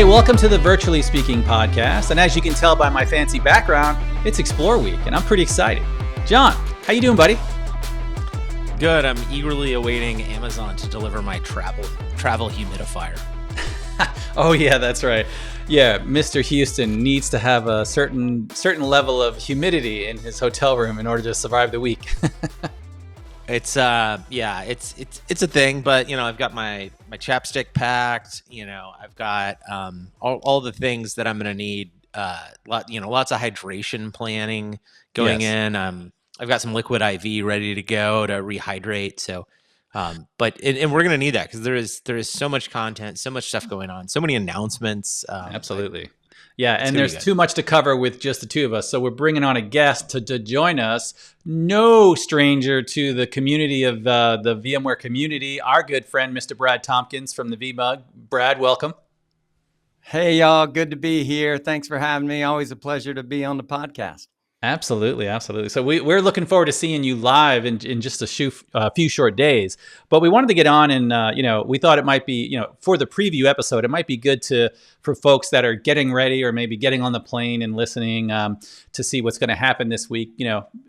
Hey, welcome to the Virtually Speaking podcast. And as you can tell by my fancy background, it's Explore Week, and I'm pretty excited. John, how you doing, buddy? Good. I'm eagerly awaiting Amazon to deliver my travel humidifier. Oh yeah, that's right. Yeah, Mr. Houston needs to have a certain level of humidity in his hotel room in order to survive the week. It's a thing, but I've got my chapstick packed. I've got all the things that I'm gonna need. Lots of hydration planning going in. I've got some liquid IV ready to go to rehydrate. So, but we're gonna need that because there is so much content, so much stuff going on, so many announcements. Absolutely. Yeah, and there's too much to cover with just the two of us. So we're bringing on a guest to join us. No stranger to the community of the VMware community, our good friend, Mr. Brad Tompkins from the VMUG. Brad, welcome. Hey, y'all. Good to be here. Thanks for having me. Always a pleasure to be on the podcast. Absolutely. So we're looking forward to seeing you live in just a few short days. But we wanted to get on and, we thought it might be, for the preview episode, it might be good for folks that are getting ready or maybe getting on the plane and listening to see what's going to happen this week.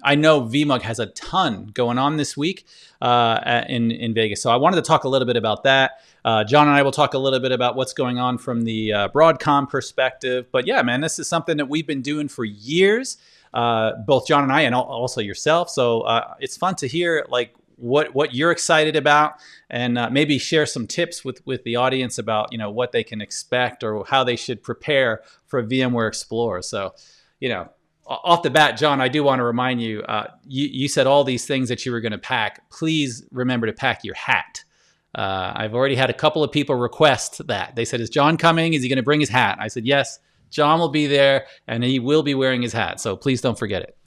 I know VMUG has a ton going on this week in Vegas. So I wanted to talk a little bit about that. John and I will talk a little bit about what's going on from the Broadcom perspective. But yeah, man, this is something that we've been doing for years. Both John and I, and also yourself. So it's fun to hear like what you're excited about, and maybe share some tips with the audience about what they can expect or how they should prepare for VMware Explore. So, off the bat, John, I do want to remind you, you said all these things that you were going to pack. Please remember to pack your hat. I've already had a couple of people request that. They said, "Is John coming? Is he going to bring his hat?" I said, "Yes. John will be there, and he will be wearing his hat. So please don't forget it."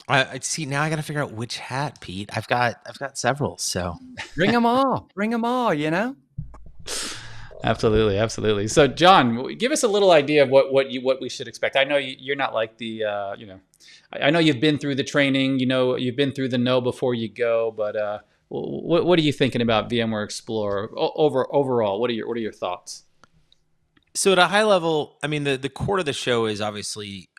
I see. Now I got to figure out which hat, Pete. I've got several. So bring them all. Absolutely. So John, give us a little idea of what we should expect. I know you're not like the I know you've been through the training. You've been through the know before you go. But what are you thinking about VMware Explore overall? What are your thoughts? So at a high level, I mean, the core of the show is obviously,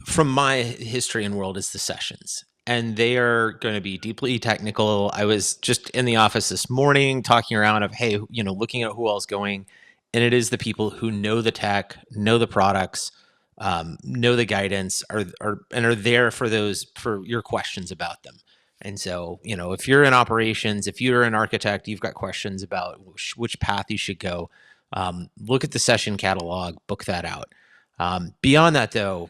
from my history and world, is the sessions. And they are going to be deeply technical. I was just in the office this morning talking around of, hey, looking at who all's going. And it is the people who know the tech, know the products, know the guidance, and are there for your questions about them. And so, if you're in operations, if you're an architect, you've got questions about which path you should go. Look at the session catalog, book that out. Beyond that, though,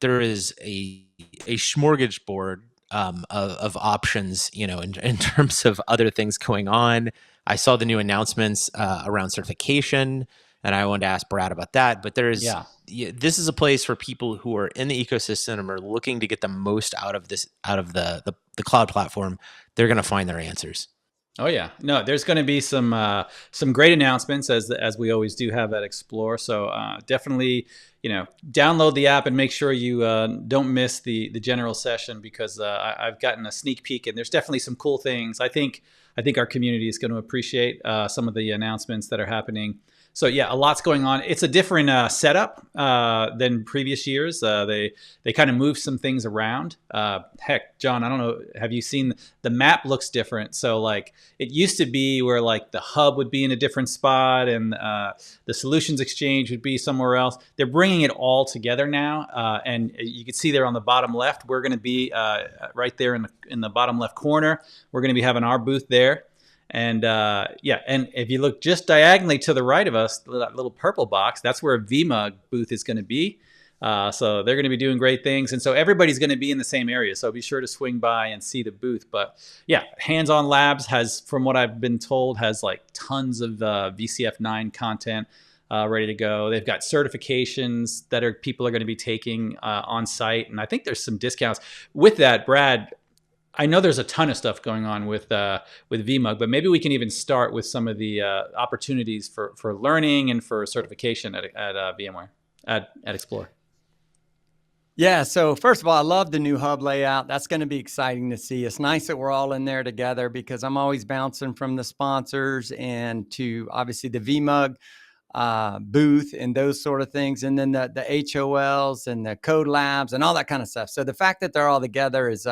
there is a smorgasbord of options, in terms of other things going on. I saw the new announcements around certification, and I wanted to ask Brad about that. But this is a place for people who are in the ecosystem and are looking to get the most out of the cloud platform. They're going to find their answers. Oh yeah, no, there's going to be some great announcements as we always do have at Explore. So definitely, download the app and make sure you don't miss the general session, because I've gotten a sneak peek and there's definitely some cool things. I think our community is going to appreciate some of the announcements that are happening. So yeah, a lot's going on. It's a different setup than previous years. They kind of move some things around. Heck, John, I don't know. Have you seen the map? Looks different. So like it used to be where like the hub would be in a different spot and the solutions exchange would be somewhere else. They're bringing it all together now, and you can see there on the bottom left. We're going to be right there in the bottom left corner. We're going to be having our booth there. And and if you look just diagonally to the right of us, that little purple box, that's where a VMUG booth is going to be. So they're going to be doing great things. And so everybody's going to be in the same area. So be sure to swing by and see the booth. But yeah, Hands-On Labs has, from what I've been told, has like tons of VCF 9 content ready to go. They've got certifications that people are going to be taking on site. And I think there's some discounts. With that, Brad, I know there's a ton of stuff going on with VMUG, but maybe we can even start with some of the opportunities for learning and for certification at VMware, at Explore. Yeah, so first of all, I love the new hub layout. That's going to be exciting to see. It's nice that we're all in there together, because I'm always bouncing from the sponsors and to obviously the VMUG booth and those sort of things. And then the HOLs and the code labs and all that kind of stuff. So the fact that they're all together is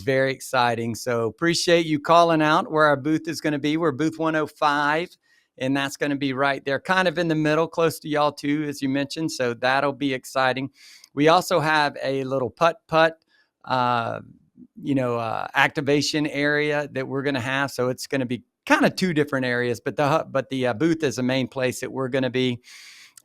very exciting. So appreciate you calling out where our booth is going to be. We're booth 105, and that's going to be right there, kind of in the middle, close to y'all too, as you mentioned. So that'll be exciting. We also have a little putt-putt, activation area that we're going to have. So it's going to be kind of two different areas, but the booth is the main place that we're going to be,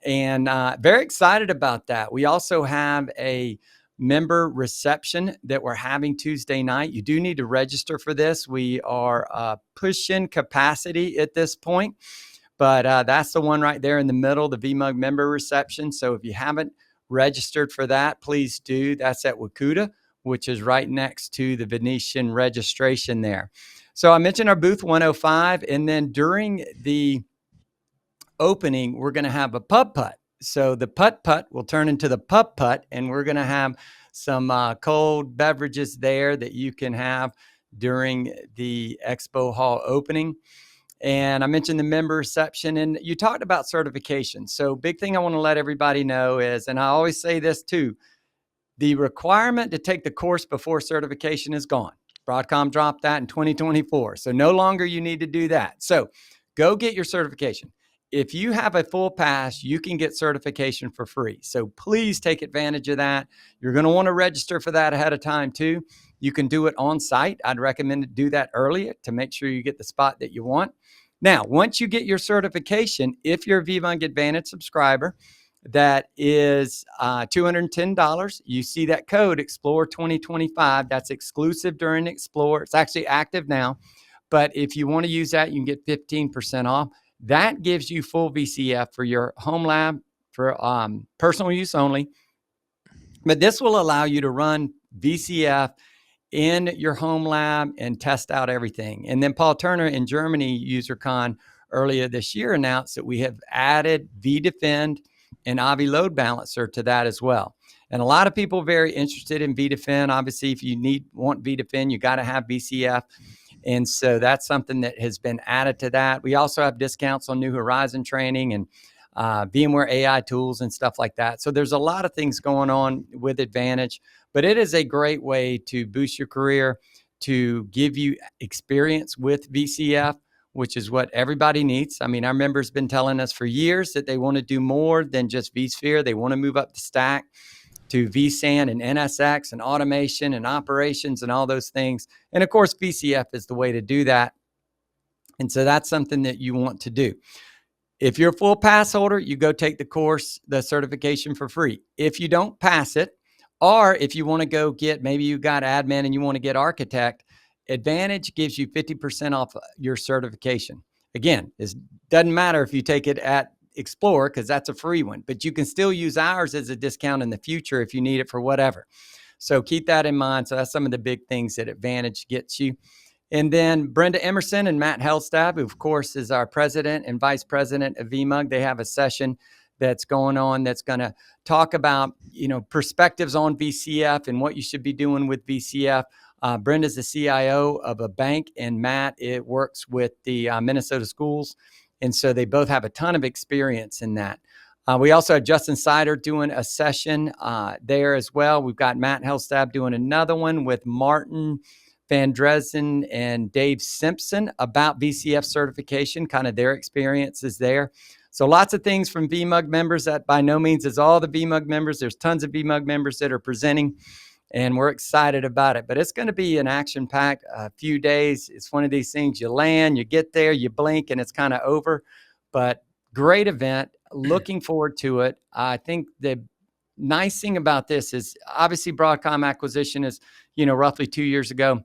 and very excited about that. We also have a member reception that we're having Tuesday night. You do need to register for this. We are pushing capacity at this point, but that's the one right there in the middle, the VMUG member reception. So if you haven't registered for that, please do. That's at Wakuta, which is right next to the Venetian registration there. So I mentioned our booth 105, and then during the opening, we're going to have a putt-putt. So the putt-putt will turn into the putt-putt, and we're going to have some cold beverages there that you can have during the expo hall opening. And I mentioned the member reception, and you talked about certification. So big thing I want to let everybody know is, and I always say this too, the requirement to take the course before certification is gone. Broadcom dropped that in 2024. So no longer you need to do that. So go get your certification. If you have a full pass, you can get certification for free. So please take advantage of that. You're going to want to register for that ahead of time too. You can do it on site. I'd recommend to do that earlier to make sure you get the spot that you want. Now, once you get your certification, if you're a VMUG Advantage subscriber, that is $210. You see that code Explore 2025. That's exclusive during Explore. It's actually active now, but if you want to use that, you can get 15% off. That gives you full VCF for your home lab for personal use only. But this will allow you to run VCF in your home lab and test out everything. And then Paul Turner in Germany, UserCon, earlier this year announced that we have added vDefend and Avi Load Balancer to that as well. And a lot of people are very interested in vDefend. Obviously, if you want vDefend, you got to have VCF. And so that's something that has been added to that. We also have discounts on New Horizon training and VMware AI tools and stuff like that. So there's a lot of things going on with Advantage, but it is a great way to boost your career, to give you experience with VCF, which is what everybody needs. I mean, our members have been telling us for years that they want to do more than just vSphere. They want to move up the stack to vSAN and NSX and automation and operations and all those things. And of course, VCF is the way to do that. And so that's something that you want to do. If you're a full pass holder, you go take the course, the certification for free. If you don't pass it, or if you want to go get, maybe you got admin and you want to get architect, Advantage gives you 50% off your certification. Again, it doesn't matter if you take it at Explore because that's a free one, but you can still use ours as a discount in the future if you need it for whatever. So keep that in mind. So that's some of the big things that Advantage gets you. And then Brenda Emerson and Matt Helstab, who of course is our president and vice president of VMUG, they have a session that's going on that's going to talk about, perspectives on VCF and what you should be doing with VCF. Brenda's the CIO of a bank, and Matt, it works with the Minnesota schools. And so they both have a ton of experience in that. We also have Justin Sider doing a session there as well. We've got Matt Helstab doing another one with Martin Van Dresden and Dave Simpson about VCF certification, kind of their experiences there. So lots of things from VMUG members. That by no means is all the VMUG members. There's tons of VMUG members that are presenting, and we're excited about it. But it's going to be an action-packed few days. It's one of these things, you land, you get there, you blink, and it's kind of over. But great event. Looking forward to it. I think the nice thing about this is obviously Broadcom acquisition is, roughly 2 years ago.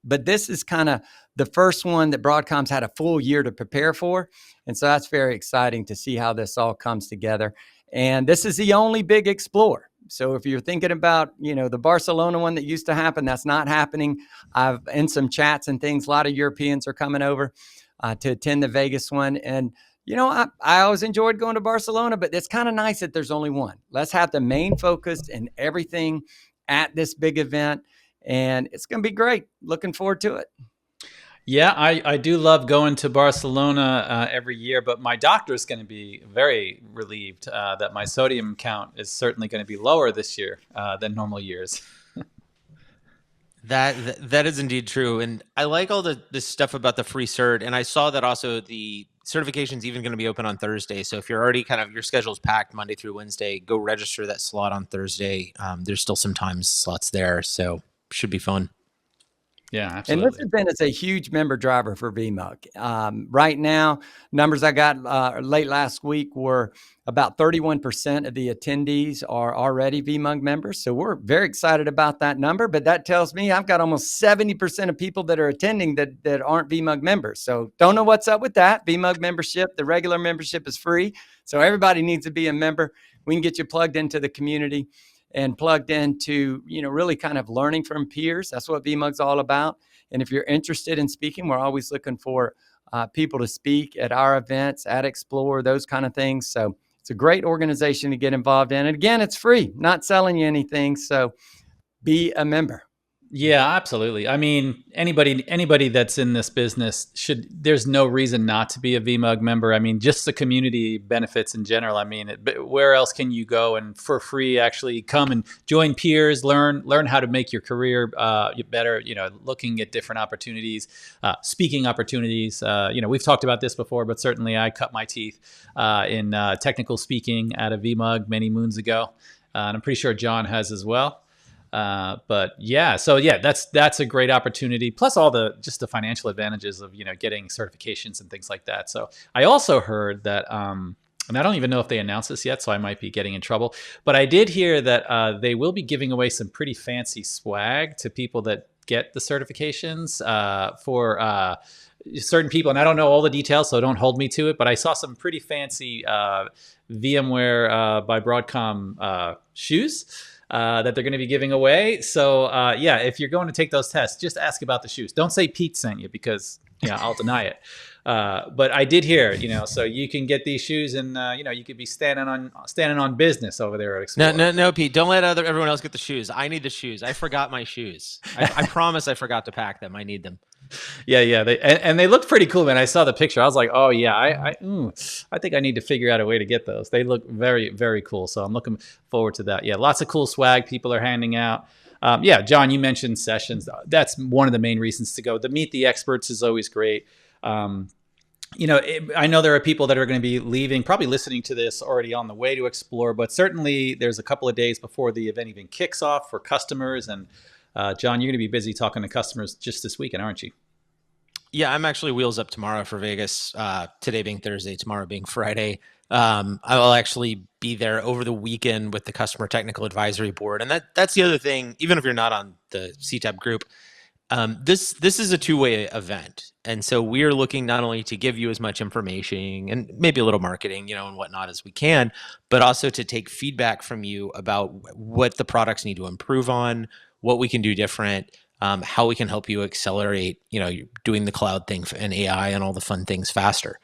But this is kind of the first one that Broadcom's had a full year to prepare for. And so that's very exciting to see how this all comes together. And this is the only big Explore. So if you're thinking about, the Barcelona one that used to happen, that's not happening. I've in some chats and things, a lot of Europeans are coming over to attend the Vegas one. And, I always enjoyed going to Barcelona, but it's kind of nice that there's only one. Let's have the main focus and everything at this big event. And it's going to be great. Looking forward to it. Yeah, I do love going to Barcelona every year, but my doctor is going to be very relieved that my sodium count is certainly going to be lower this year than normal years. That is indeed true, and I like all this stuff about the free cert. And I saw that also the certification's even going to be open on Thursday. So if you're already kind of your schedule's packed Monday through Wednesday, go register that slot on Thursday. There's still some time slots there, so should be fun. Yeah, And this absolutely. event is a huge member driver for VMUG. Right now, numbers I got late last week were about 31% of the attendees are already VMUG members. So we're very excited about that number. But that tells me I've got almost 70% of people that are attending that aren't VMUG members. So don't know what's up with that. VMUG membership, the regular membership is free. So everybody needs to be a member. We can get you plugged into the community and plugged into, really kind of learning from peers. That's what VMUG's all about. And if you're interested in speaking, we're always looking for people to speak at our events, at Explore, those kind of things. So it's a great organization to get involved in. And again, it's free, not selling you anything. So be a member. Yeah, absolutely. I mean, anybody that's in this business should. There's no reason not to be a VMUG member. I mean, just the community benefits in general. I mean, where else can you go and for free actually come and join peers, learn how to make your career better. Looking at different opportunities, speaking opportunities. We've talked about this before, but certainly I cut my teeth in technical speaking at a VMUG many moons ago, and I'm pretty sure John has as well. But yeah, so yeah, that's a great opportunity. Plus all the financial advantages of getting certifications and things like that. So I also heard that, and I don't even know if they announced this yet, so I might be getting in trouble. But I did hear that they will be giving away some pretty fancy swag to people that get the certifications for certain people. And I don't know all the details, so don't hold me to it. But I saw some pretty fancy VMware by Broadcom shoes that they're going to be giving away. So yeah, if you're going to take those tests, just ask about the shoes. Don't say Pete sent you because I'll deny it. But I did hear, so you can get these shoes and you could be standing on business over there at Explore. No, Pete, don't let everyone else get the shoes. I need the shoes. I forgot my shoes. I promise I forgot to pack them. I need them. Yeah. They looked pretty cool, man. I saw the picture. I was like, oh yeah, I think I need to figure out a way to get those. They look very, very cool. So I'm looking forward to that. Yeah, lots of cool swag people are handing out. Yeah, John, you mentioned sessions. That's one of the main reasons to go. The Meet the Experts is always great. I know there are people that are going to be leaving, probably listening to this already on the way to Explore, but certainly there's a couple of days before the event even kicks off for customers. And John, you're going to be busy talking to customers just this weekend, aren't you? Yeah, I'm actually wheels up tomorrow for Vegas. Today being Thursday, tomorrow being Friday. I will actually be there over the weekend with the Customer Technical Advisory Board, and that's the other thing. Even if you're not on the CTAB group, this is a two-way event, and so we are looking not only to give you as much information and maybe a little marketing, and whatnot as we can, but also to take feedback from you about what the products need to improve on, what we can do different. How we can help you accelerate, doing the cloud thing and AI and all the fun things faster.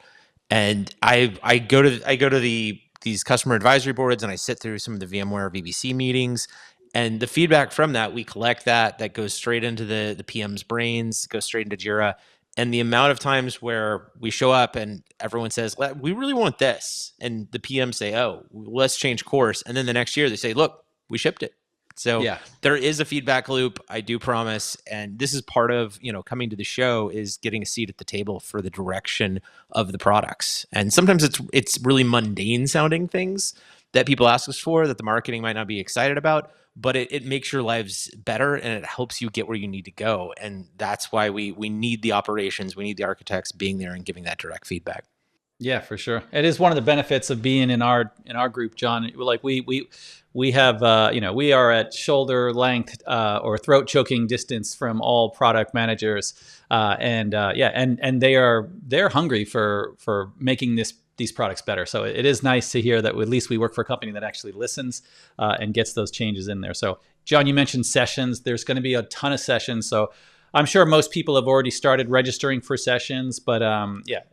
And I go to these customer advisory boards and I sit through some of the VMware VBC meetings, and the feedback from that, we collect that goes straight into the PM's brains, goes straight into Jira. And the amount of times where we show up and everyone says, we really want this. And the PM say, oh, let's change course. And then the next year they say, look, we shipped it. So yeah, there is a feedback loop, I do promise. And this is part of, coming to the show is getting a seat at the table for the direction of the products. And sometimes it's really mundane sounding things that people ask us for that the marketing might not be excited about, but it makes your lives better and it helps you get where you need to go. And that's why we need the operations, we need the architects being there and giving that direct feedback. Yeah, for sure. It is one of the benefits of being in our group, John. Like we have we are at shoulder length or throat choking distance from all product managers, and they're hungry for making these products better. So it is nice to hear that at least we work for a company that actually listens and gets those changes in there. So John, you mentioned sessions. There's going to be a ton of sessions. So I'm sure most people have already started registering for sessions, but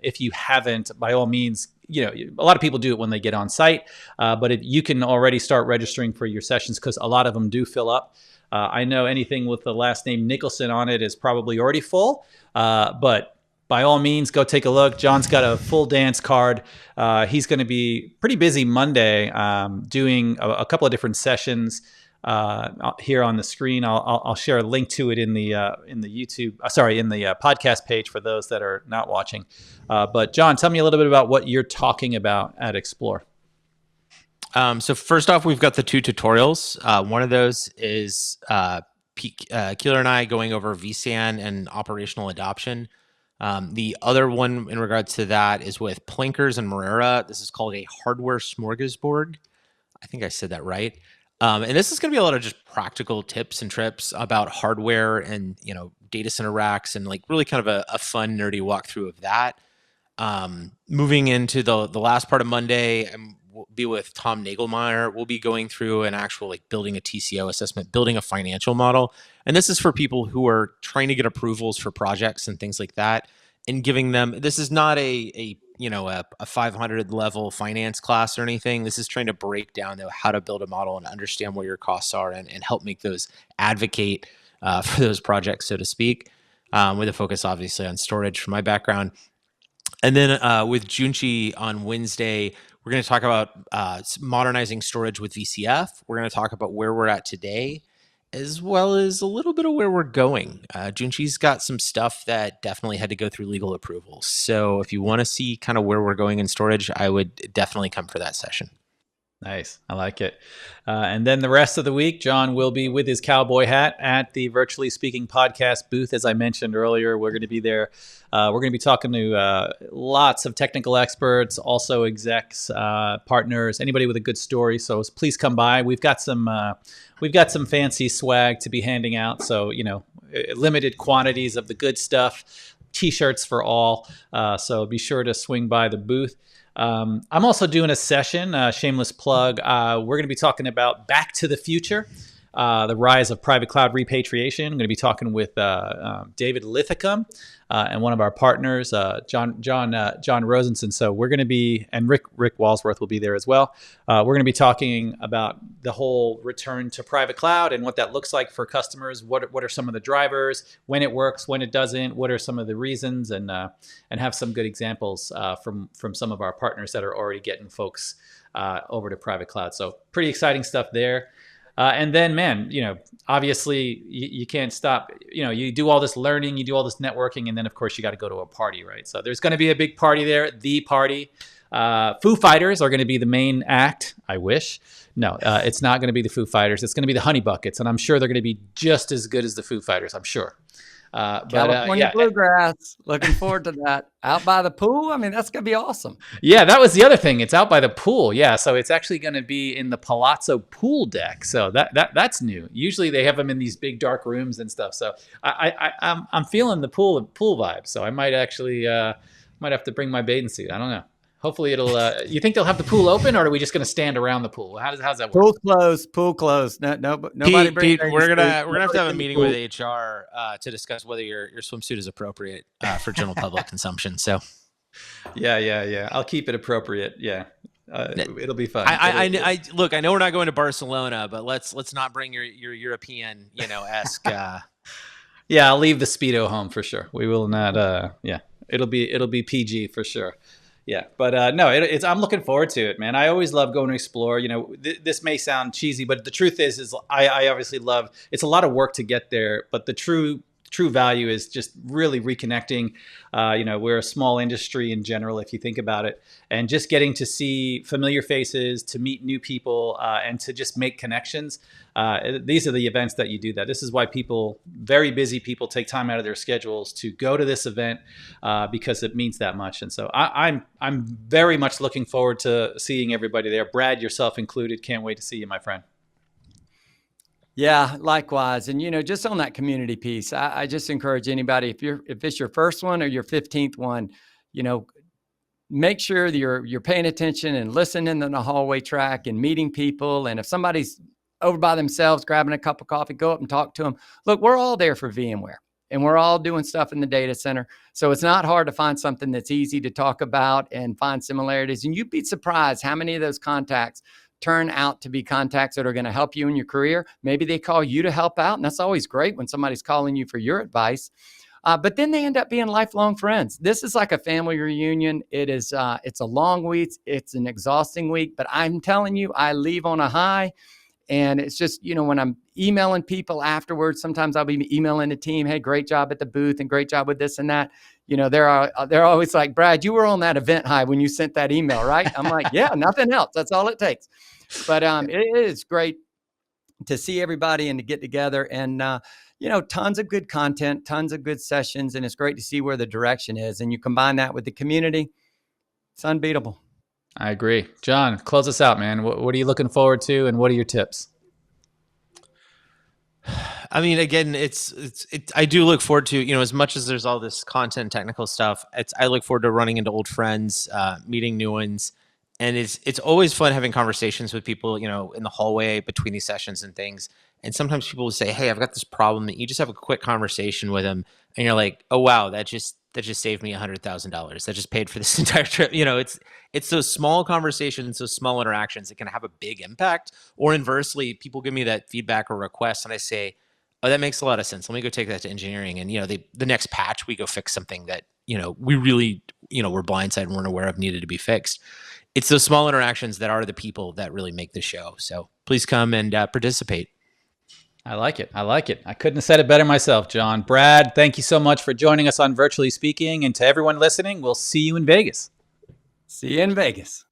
if you haven't, by all means, a lot of people do it when they get on site, but if you can already start registering for your sessions because a lot of them do fill up. I know anything with the last name Nicholson on it is probably already full, but by all means, go take a look. John's got a full dance card. He's going to be pretty busy Monday, doing a couple of different sessions here on the screen. I'll share a link to it in the YouTube, in the podcast page for those that are not watching. But John, tell me a little bit about what you're talking about at Explore. So first off, we've got the 2 tutorials. One of those is Keeler and I going over vSAN and operational adoption. The other one in regards to that is with Plinkers and Marrera. This is called a hardware smorgasbord. I think I said that right. And this is going to be a lot of just practical tips and trips about hardware and, data center racks, and like really kind of a fun, nerdy walkthrough of that. Moving into the last part of Monday, we'll be with Tom Nagelmeyer. We'll be going through an actual building a TCO assessment, building a financial model. And this is for people who are trying to get approvals for projects and things like that, and giving them, this is not a 500 level finance class or anything. This is trying to break down how to build a model and understand what your costs are, and help make those advocate for those projects, so to speak, with a focus obviously on storage from my background. And then with Junchi on Wednesday, we're going to talk about modernizing storage with VCF. We're going to talk about where we're at today, as well as a little bit of where we're going. Junchi's got some stuff that definitely had to go through legal approvals. So if you want to see kind of where we're going in storage, I would definitely come for that session. Nice. I like it. And then the rest of the week, John will be with his cowboy hat at the Virtually Speaking podcast booth. As I mentioned earlier, we're going to be there. We're going to be talking to lots of technical experts, also execs, partners, anybody with a good story. So please come by. We've got some fancy swag to be handing out. So, limited quantities of the good stuff, T-shirts for all. So be sure to swing by the booth. I'm also doing a session, shameless plug. We're going to be talking about Back to the Future, the rise of private cloud repatriation. I'm going to be talking with David Lithicum and one of our partners, John Rosenson. So we're going to be, and Rick Walsworth will be there as well. We're going to be talking about the whole return to private cloud and what that looks like for customers. What are some of the drivers, when it works, when it doesn't, what are some of the reasons, and have some good examples from some of our partners that are already getting folks over to private cloud. So pretty exciting stuff there. And then, man, obviously you can't stop. You do all this learning, you do all this networking, and then, of course, you got to go to a party, right? So there's going to be a big party there, the party. Foo Fighters are going to be the main act. I wish. No, it's not going to be the Foo Fighters. It's going to be the Honey Buckets, and I'm sure they're going to be just as good as the Foo Fighters, I'm sure. California Bluegrass. Looking forward to that. Out by the pool. I mean, that's going to be awesome. Yeah, that was the other thing. It's out by the pool. Yeah, so it's actually going to be in the Palazzo pool deck. So that's new. Usually they have them in these big dark rooms and stuff. So I'm feeling the pool vibe. So I might actually might have to bring my bathing suit. I don't know. Hopefully it'll. You think they'll have the pool open, or are we just going to stand around the pool? How's that work? Pool closed. Nobody. Pete, we're gonna have to have a meeting with HR to discuss whether your swimsuit is appropriate for general public consumption. So, yeah. I'll keep it appropriate. Yeah, it'll be fun. I look. I know we're not going to Barcelona, but let's not bring your European esque. Yeah, I'll leave the Speedo home for sure. We will not. Yeah, it'll be PG for sure. Yeah, but no, I'm looking forward to it, man. I always love going to Explore. This may sound cheesy, but the truth is I obviously love. It's a lot of work to get there, but the true value is just really reconnecting. We're a small industry in general, if you think about it, and just getting to see familiar faces, to meet new people, and to just make connections. These are the events that you do that. This is why very busy people take time out of their schedules to go to this event because it means that much. And so I'm very much looking forward to seeing everybody there. Brad, yourself included. Can't wait to see you, my friend. Yeah, likewise. And, just on that community piece, I just encourage anybody, if it's your first one or your 15th one, make sure that you're paying attention and listening in the hallway track and meeting people. And if somebody's over by themselves, grabbing a cup of coffee, go up and talk to them. Look, we're all there for VMware, and we're all doing stuff in the data center. So it's not hard to find something that's easy to talk about and find similarities. And you'd be surprised how many of those contacts turn out to be contacts that are going to help you in your career. Maybe they call you to help out, and that's always great when somebody's calling you for your advice. But then they end up being lifelong friends. This is like a family reunion. It's a long week. It's an exhausting week, but I'm telling you, I leave on a high. And it's just, when I'm emailing people afterwards, sometimes I'll be emailing the team, hey, great job at the booth and great job with this and that. They're always like, Brad, you were on that event high when you sent that email, right? I'm like, yeah, nothing else. That's all it takes. But it is great to see everybody and to get together, and tons of good content, tons of good sessions, and it's great to see where the direction is. And you combine that with the community, it's unbeatable. I agree. John, close us out, man. What are you looking forward to, and what are your tips? I mean, again, I do look forward to, as much as there's all this content, technical stuff, I look forward to running into old friends, meeting new ones. And it's always fun having conversations with people, in the hallway between these sessions and things. And sometimes people will say, hey, I've got this problem, that you just have a quick conversation with them. And you're like, oh, wow, that just saved me $100,000. That just paid for this entire trip. It's those small conversations, those small interactions that can have a big impact. Or inversely, people give me that feedback or request, and I say, oh, that makes a lot of sense. Let me go take that to engineering. And, the next patch, we go fix something that, we really, we're blindsided and weren't aware of needed to be fixed. It's those small interactions that are the people that really make the show. So please come and participate. I like it. I couldn't have said it better myself, John. Brad, thank you so much for joining us on Virtually Speaking. And to everyone listening, we'll see you in Vegas. See you in Vegas.